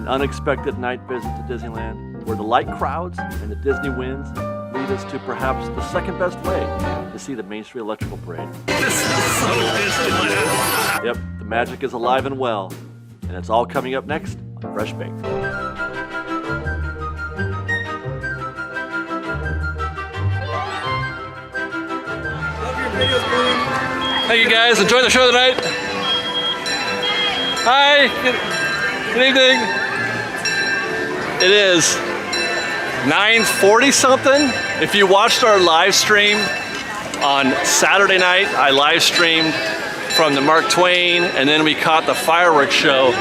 an unexpected night visit to Disneyland where the light crowds and the Disney winds lead us to perhaps the second best way to see the Main Street Electrical Parade. This is so Disneyland. Yep, the magic is alive and well, and it's all coming up next on Fresh Baked. Thank you guys, enjoy the show tonight. Hi, good evening. It is 9:40 something. If you watched our live stream on Saturday night, I live streamed from the Mark Twain, and then we caught the fireworks show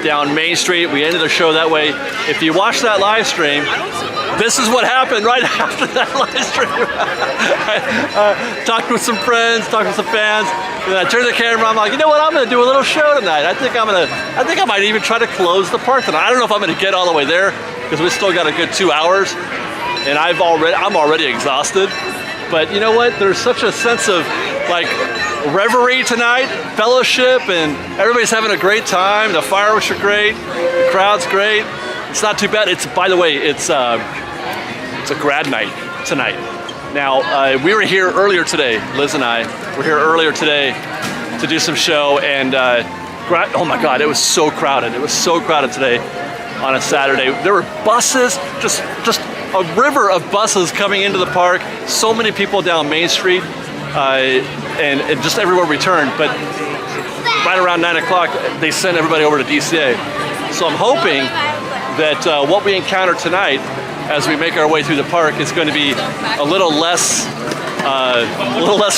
down Main Street. We ended the show that way. If you watch that live stream, this is what happened right after that live stream. Talked with some friends, talked with some fans, and I turned the camera. I'm like, you know what? I'm going to do a little show tonight. I think I might even try to close the park tonight. I don't know if I'm going to get all the way there because we still got a good 2 hours, and I'm already exhausted. But you know what? There's such a sense of like reverie tonight, fellowship, and everybody's having a great time. The fireworks are great, the crowd's great. It's not too bad. It's, by the way, it's a grad night tonight. Now, we were here earlier today, Liz and I were here earlier today to do some show, and oh my God, it was so crowded. It was so crowded today on a Saturday. There were buses, just a river of buses coming into the park. So many people down Main Street, and just everywhere we turned. But right around 9 o'clock, they sent everybody over to DCA. So I'm hoping that what we encounter tonight as we make our way through the park is going to be a little less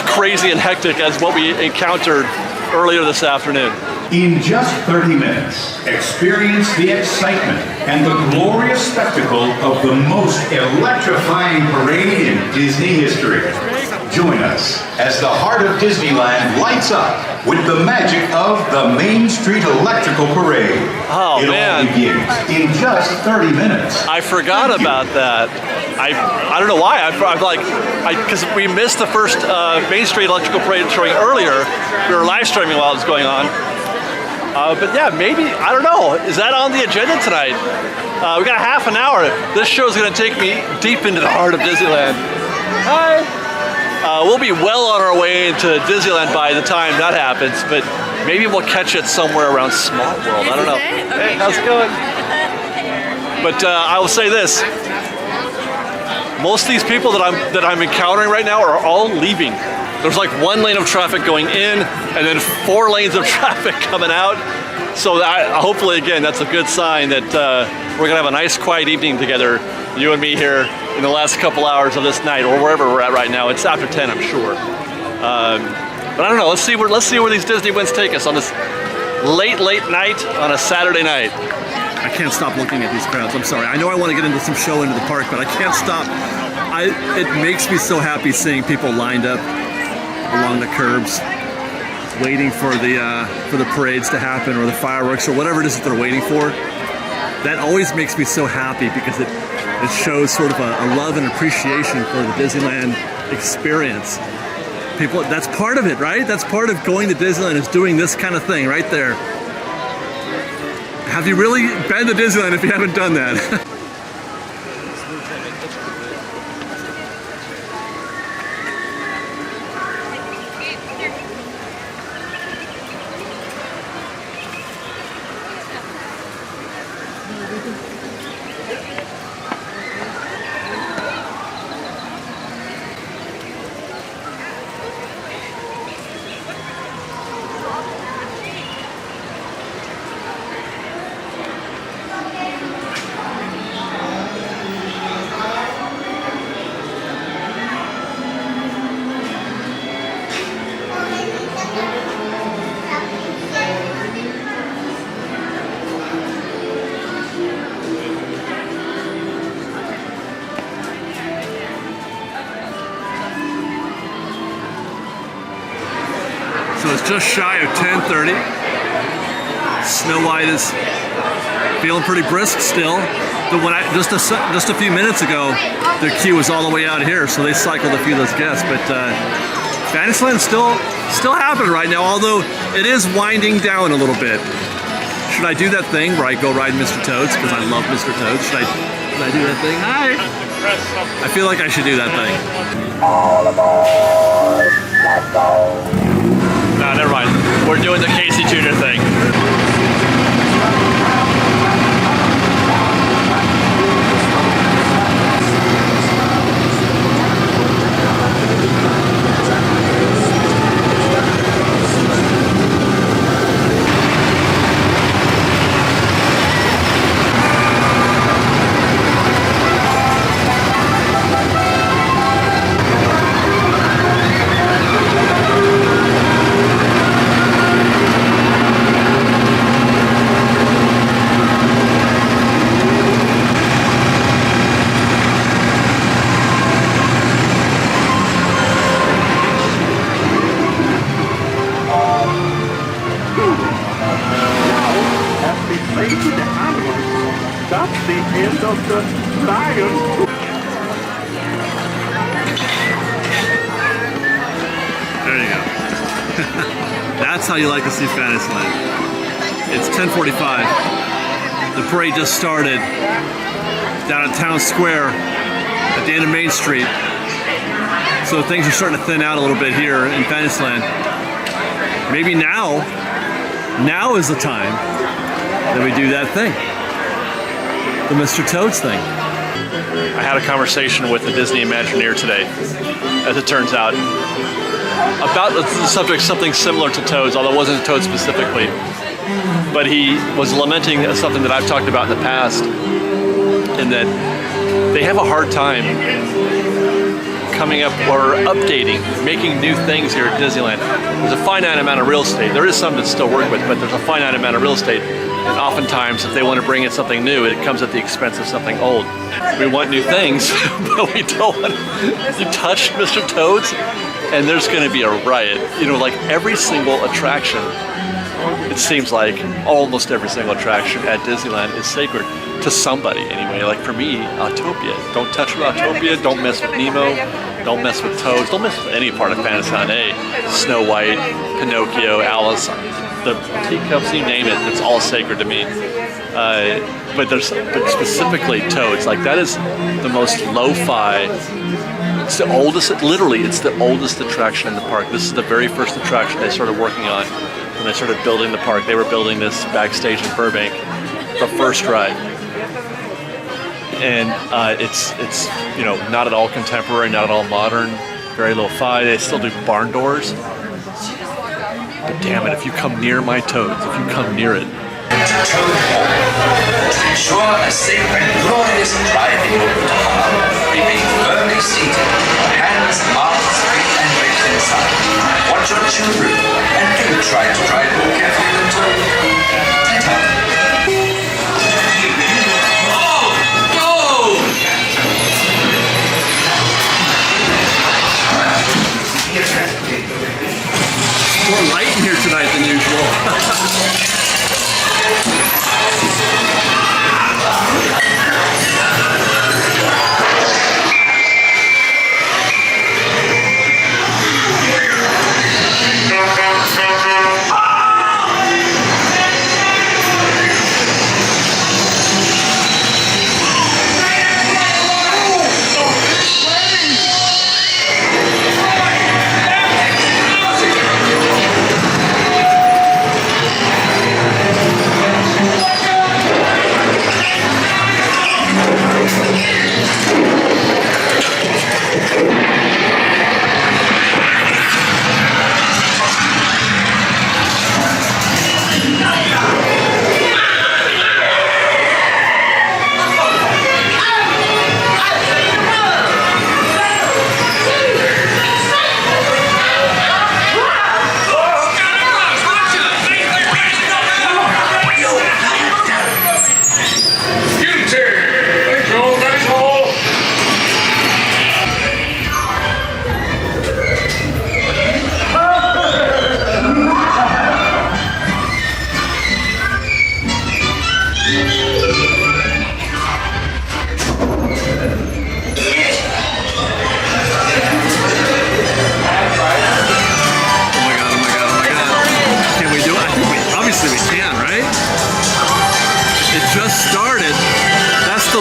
crazy and hectic as what we encountered earlier this afternoon. In just 30 minutes, experience the excitement and the glorious spectacle of the most electrifying parade in Disney history. Join us as the heart of Disneyland lights up with the magic of the Main Street Electrical Parade. Oh, it man. all begins in just 30 minutes. I forgot about that. I don't know why. Because we missed the first Main Street Electrical Parade showing earlier. We were live streaming while it was going on. But yeah, maybe, I don't know. Is that on the agenda tonight? We got half an hour. This show is going to take me deep into the heart of Disneyland. Hi. We'll be well on our way into Disneyland by the time that happens, but maybe we'll catch it somewhere around Small World. I don't know. Okay, hey, how's it going? But I will say this: most of these people that I'm encountering right now are all leaving. There's like one lane of traffic going in, and then 4 lanes of traffic coming out. So hopefully, again, that's a good sign that we're gonna have a nice, quiet evening together, you and me here in the last couple hours of this night, or wherever we're at right now. It's after 10, I'm sure. But I don't know. Let's see where these Disney winds take us on this late night on a Saturday night. I can't stop looking at these crowds. I'm sorry. I know I want to get into some show into the park, but I can't stop. It makes me so happy seeing people lined up along the curbs, waiting for the parades to happen, or the fireworks, or whatever it is that they're waiting for. That always makes me so happy because it shows sort of a love and appreciation for the Disneyland experience. People, that's part of it, right? That's part of going to Disneyland, is doing this kind of thing right there. Have you really been to Disneyland if you haven't done that? So it's just shy of 10:30. Snow White is feeling pretty brisk still. But when just a few minutes ago, their queue was all the way out here, so they cycled a few of those guests. But Fantasyland still happening right now, although it is winding down a little bit. Should I do that thing where I go ride Mr. Toad's because I love Mr. Toad's? Should I do that thing? Hi! I feel like I should do that thing. Nah, never mind. We're doing the Casey Jr. thing. That's the end of the lion. There you go. That's how you like to see Fantasyland. It's 10:45. The parade just started down at Town Square at the end of Main Street. So things are starting to thin out a little bit here in Fantasyland. Maybe now is the time that we do that thing. The Mr. Toad's thing. I had a conversation with the Disney Imagineer today, as it turns out, about the subject, something similar to Toads, although it wasn't Toad specifically. But he was lamenting something that I've talked about in the past, in that they have a hard time coming up or updating, making new things here at Disneyland. There's a finite amount of real estate. There is some to still work with, but there's a finite amount of real estate. And oftentimes, if they want to bring in something new, it comes at the expense of something old. We want new things, but we don't want to touch Mr. Toad's, and there's going to be a riot. You know, like every single attraction, it seems like almost every single attraction at Disneyland is sacred to somebody anyway. Like for me, Autopia. Don't touch with Autopia, don't mess with Nemo, don't mess with Toads, don't mess with any part of Fantasyland. Snow White, Pinocchio, Alice, the teacups, you name it, it's all sacred to me. But specifically Toads, like that is the most lo-fi. It's the oldest, literally, it's the oldest attraction in the park. This is the very first attraction they started working on when they started building the park. They were building this backstage in Burbank, the first ride. And it's you know, not at all contemporary, not at all modern, very lo-fi. They still do barn doors. But damn it, if you come near my Toads, if you come near it. To ensure a safe and glorious drive in your car, remain firmly seated, hands, arms free and raised inside. Watch your children and do try to drive more carefully than Toad. More light in here tonight than usual.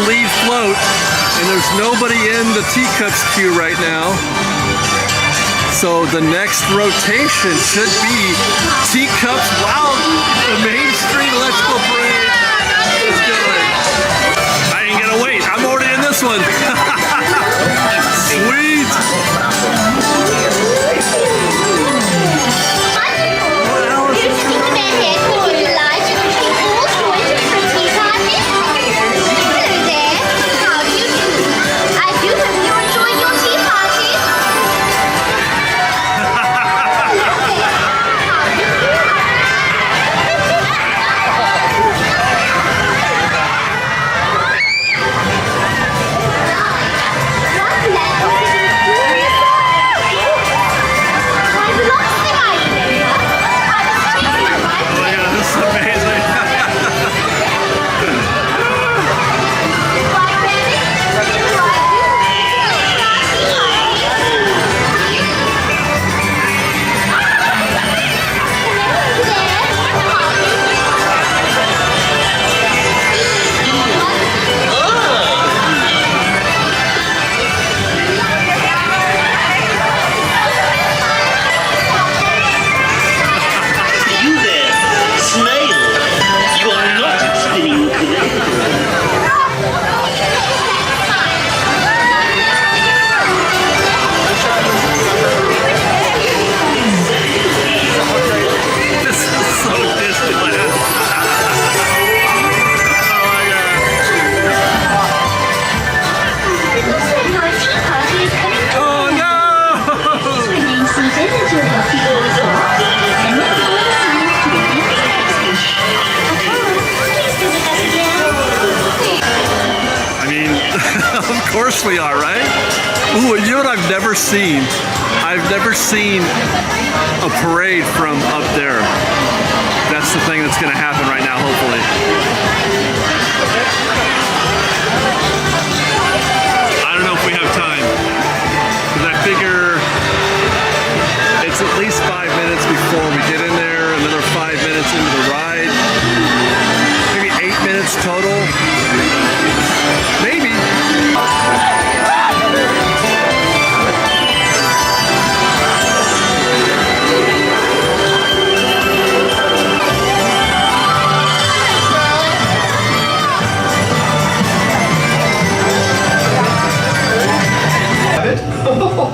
the lead float, and there's nobody in the teacups queue right now. So the next rotation should be teacups. Wow, the Main Street Electrical Parade is going. I ain't gonna wait. I'm already in this one. Sweet. Of course we are, right? Ooh, you know what I've never seen? I've never seen a parade from up there. That's the thing that's going to happen right now, hopefully. I don't know if we have time, because I figure it's at least 5 minutes before we get in there, another 5 minutes into the ride, maybe 8 minutes total. Maybe.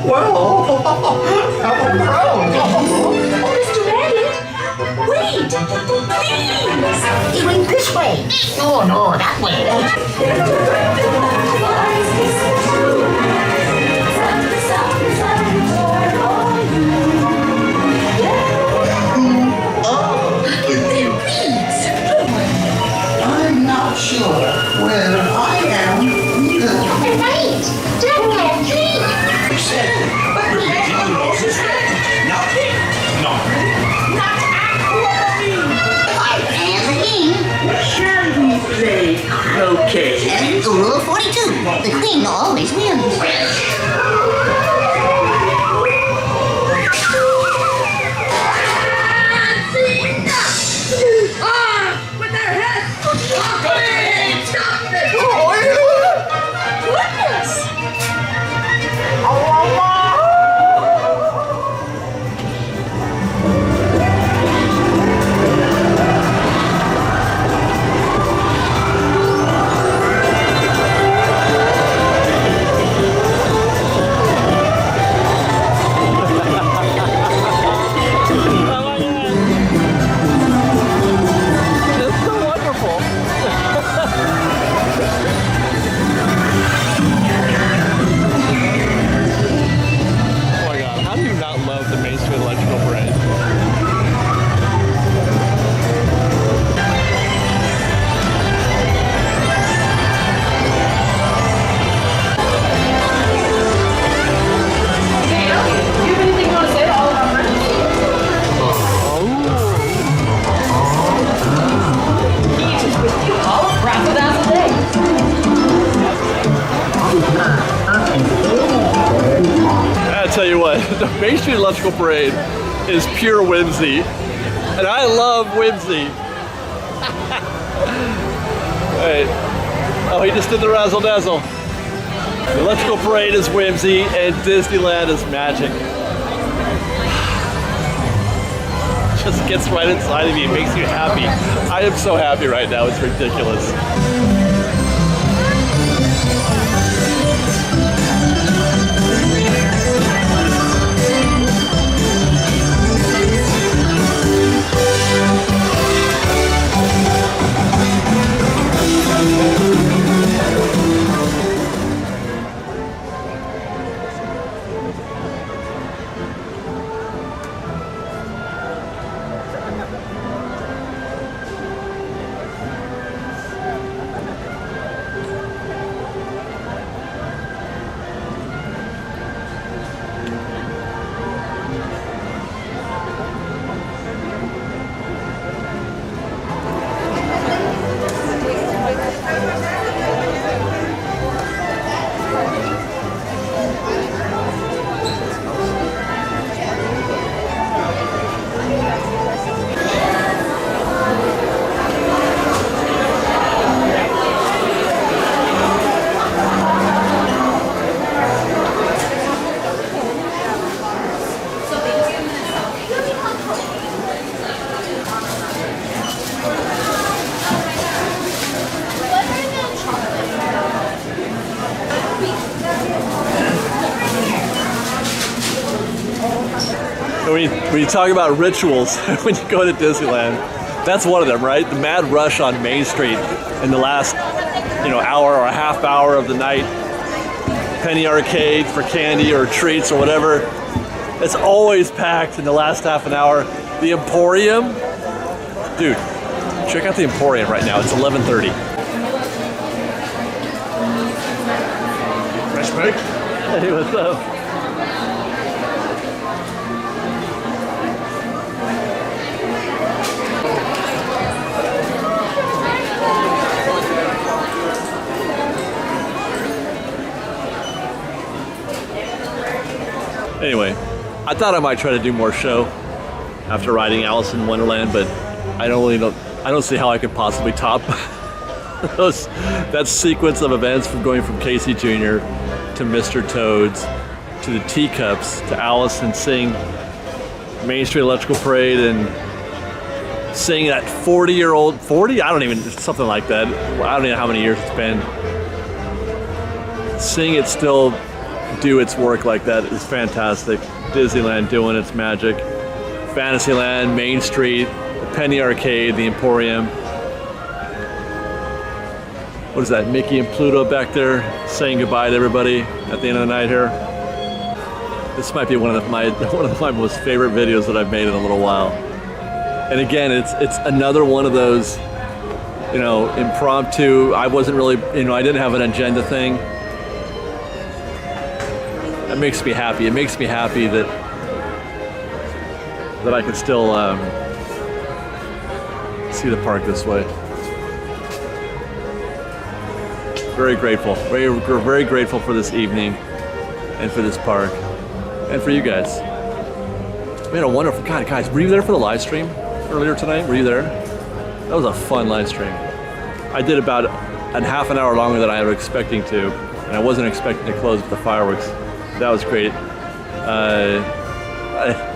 Well, I'm proud. Oh, Mr. Rabbit, wait, please. He went this way. No, that way. I'm not sure where I am either. Right, don't get me. I am the king. Shall we play croquet? Rule 42, the queen always wins. With their heads! Stop this! Goodness! The Main Street Electrical Parade is pure whimsy, and I love whimsy. Wait. Oh, he just did the razzle dazzle. The electrical parade is whimsy and Disneyland is magic. Just gets right inside of you, makes you happy. I am so happy right now, it's ridiculous. When you talk about rituals when you go to Disneyland, that's one of them, right? The mad rush on Main Street in the last, hour or a half hour of the night. Penny Arcade for candy or treats or whatever. It's always packed in the last half an hour. The Emporium, dude, check out the Emporium right now. It's 11:30. Fresh break? Hey, what's up? Anyway, I thought I might try to do more show after riding Alice in Wonderland, but I don't see how I could possibly top that sequence of events from going from Casey Jr. to Mr. Toads to the Teacups to Alice and seeing Main Street Electrical Parade and seeing that 40-year-old, 40? I don't even, something like that. I don't even know how many years it's been. Seeing it still do its work like that is fantastic. Disneyland doing its magic. Fantasyland, Main Street, the Penny Arcade, the Emporium. What is that, Mickey and Pluto back there saying goodbye to everybody at the end of the night here? This might be one of my most favorite videos that I've made in a little while. And again, it's another one of those, impromptu. I wasn't really, I didn't have an agenda thing. That makes me happy. It makes me happy that I can still see the park this way. Very grateful. Very grateful for this evening and for this park and for you guys. We had a wonderful, God, guys, were you there for the live stream earlier tonight? Were you there? That was a fun live stream. I did about a half an hour longer than I was expecting to, and I wasn't expecting to close with the fireworks. That was great. I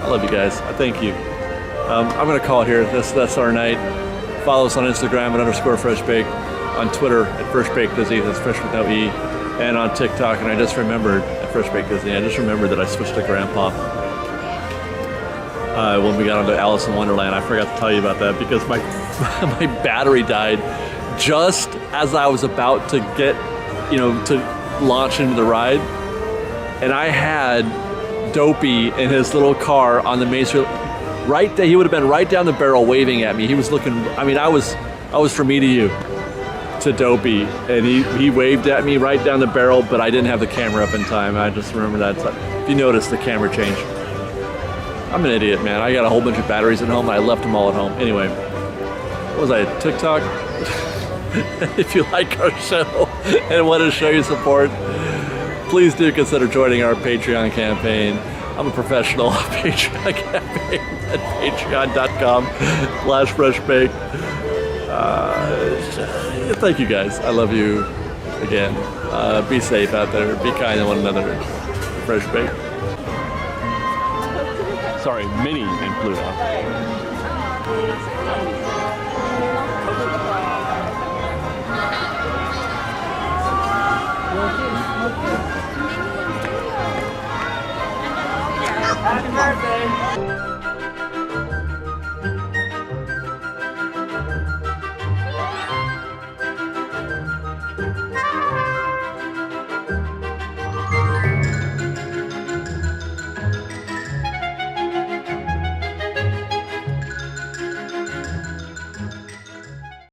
love you guys. Thank you. I'm gonna call it here. That's our night. Follow us on Instagram at _freshbake, on Twitter at freshbakedisney, that's fresh with no E, and on TikTok. And I just remembered at freshbakedisney, I just remembered that I switched to Grandpa when we got onto Alice in Wonderland. I forgot to tell you about that because my my battery died just as I was about to get, to launch into the ride. And I had Dopey in his little car on the Main Street, right there. He would have been right down the barrel waving at me. He was looking, I was from me to you to Dopey, and he waved at me right down the barrel, but I didn't have the camera up in time. I just remember that. If you notice, the camera changed. I'm an idiot, man. I got a whole bunch of batteries at home, and I left them all at home. Anyway, what was I, TikTok? If you like our show and want to show your support, please do consider joining our Patreon campaign. I'm a professional Patreon campaign at patreon.com/freshbake. Thank you guys. I love you. again, be safe out there. Be kind to one another. Fresh baked. Sorry, Minnie and Pluto. Happy birthday.